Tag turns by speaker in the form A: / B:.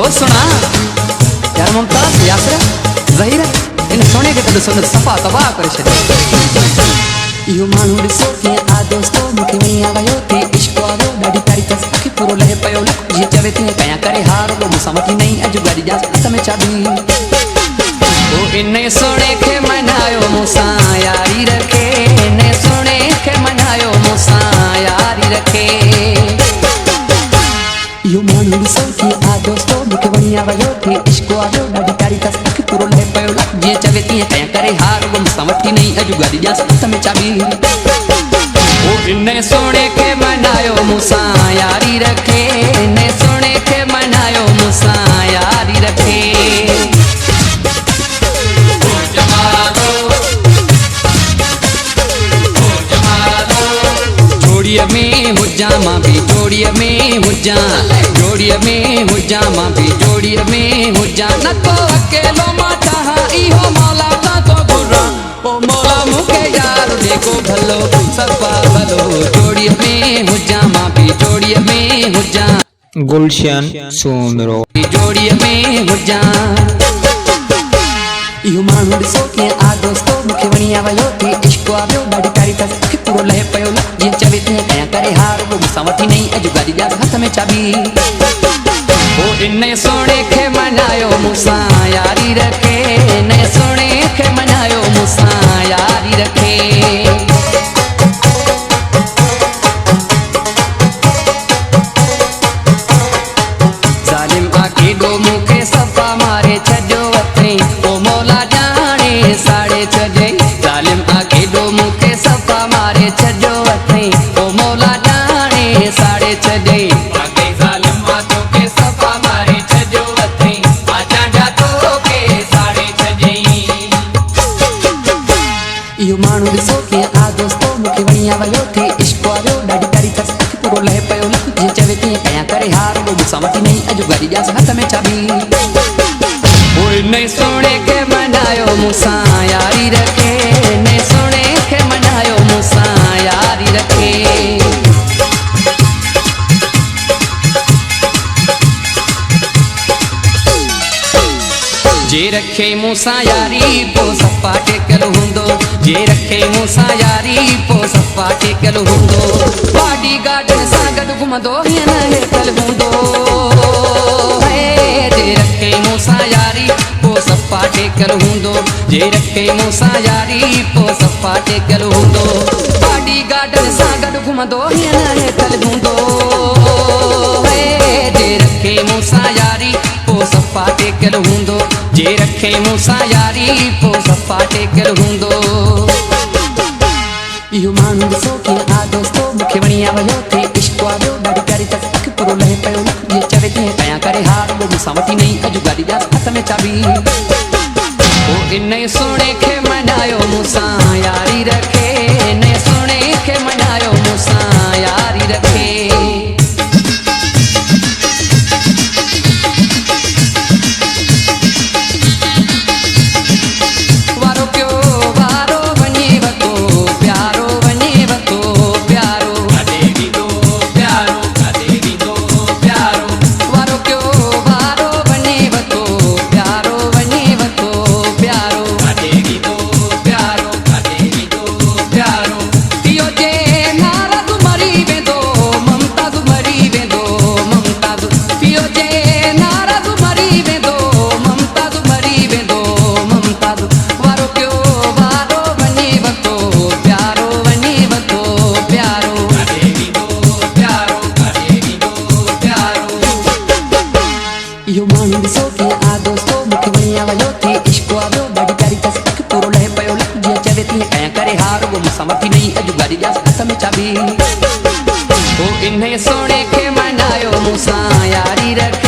A: ओ सुना यार मुमताज यासरा ज़हीरा इन सोने के तद सुन सफा तबाह करे छे
B: यो मानू ॾिसो के आ दोस्तो मूंखे वणी आयो थे इश्क वारो ॾाढी प्यारी कस अखि पूरो लहे पयो जीअं चवे थी कया करे हार वो मूंसां वठी नहीं अॼु गाड़ी जा हथ में चाबी
A: ओ इन सोने के मनायो मूंसां यारी रखे इन सोने के मनायो मूंसां यारी रखे
B: यो मानू ॾिसो के आ दोस्तो मूंखे वणी आयो थे इश्क वारो ॾाढी प्यारी कस अखि पूरो लहे पयो जीअं चवे थी कया करे हार वो मूंसां वठी नहीं अॼु गाड़ी जा हथ में चाबी
A: ओ इन सोने के मनायो मूंसां यारी रखे इन सोने के मनायो मूंसां यारी रखे जोड़िया में हुजा मां भी जोड़िया में हुजा जोड़िया में हुजा मां भी जोड़िया में हुजा न को अकेलो मां चाहा इहो मौला ता तो गुरा ओ मौला मुके यार देखो भलो सबा भलो जोड़िया में हुजा मां भी जोड़िया में हुजा
C: गुलशन सोमरो
A: जोड़िया में हुजा
B: यो मानू ॾिसो के आ दोस्तो मूंखे वणी आयो थे इश्क वारो ॾाढी प्यारी कस अखि पूरो लहे पयो जीअं चवे थी कया करे हार वो मूंसां वठी नहीं अॼु गाड़ी जा हथ में चाबी
A: ओ इन सोने के मनायो मूंसां यारी रखे इन सोने के मनायो मूंसां यारी रखे जालिम आके दो मूंखे सफ़ा मारे छॾियो अथई ओ मौला जाने साड़े छॾे जालिम आके दो मूंखे सफ़ा मारे छॾियो अथई ओ मौला जाने साड़े छॾे आके जालिम मां तोखे सफ़ा मारे छॾियो अथई आजा जा तोखे साड़े छॾई
B: यो मानू ॾिसो के आ दोस्तो मूंखे वणी आयो थे इश्क वारो ॾाढी प्यारी कस अखि पूरो लहे पयो जीअं चवे थी कया करे हार वो मूंसां वठी नहीं अॼु गाड़ी जा हथ में चाबी
A: ओ इन सोने के मनायो मूंसां यारी रखे इन सोने के मनायो मूंसां यारी रखे जे रखे मूंसां यारी पो सफ़ा टेकल हूंदो जे रखे मूंसां यारी पो सफ़ा टेकल हूंदो बॉडी गार्डन सां गॾु घुमंदो हीअं न हेतल हूंदो जे रखे मूंसां यारी पो सफ़ा टेकल हूंदो जे रखे मूंसां यारी पो सफ़ा टेकल हूंदो बॉडी गार्डन सां गॾु घुमंदो हीअं न हेतल हूंदो जे रखे मूंसां यारी पो सफ़ा टेकल हूंदो जे रखे मूंसां यारी पो सफ़ा टेकल हूंदो
B: यो मानू ॾिसो के आ दोस्तो मूंखे वणी आयो थे इश्क वारो ॾाढी प्यारी कस अखि पूरो लहे पयो जीअं चवे थी कया करे हार वो मूंसां वठी नहीं अॼु गाड़ी जा हथ में चाबी
A: ओ इन सोने के मनायो मूंसां यारी रखे इन सोने के मनायो मूंसां यारी रखे
B: यो मानू ॾिसो के आ दोस्तो मूंखे वणी आयो थे इश्क वारो ॾाढी प्यारी कस अखि पूरो लहे पयो जीअं चवे थी कया करे हार वो मूंसां वठी नहीं अॼु गाड़ी जा हथ में चाबी
A: ओ इन सोने के मनायो मूंसां यारी रखे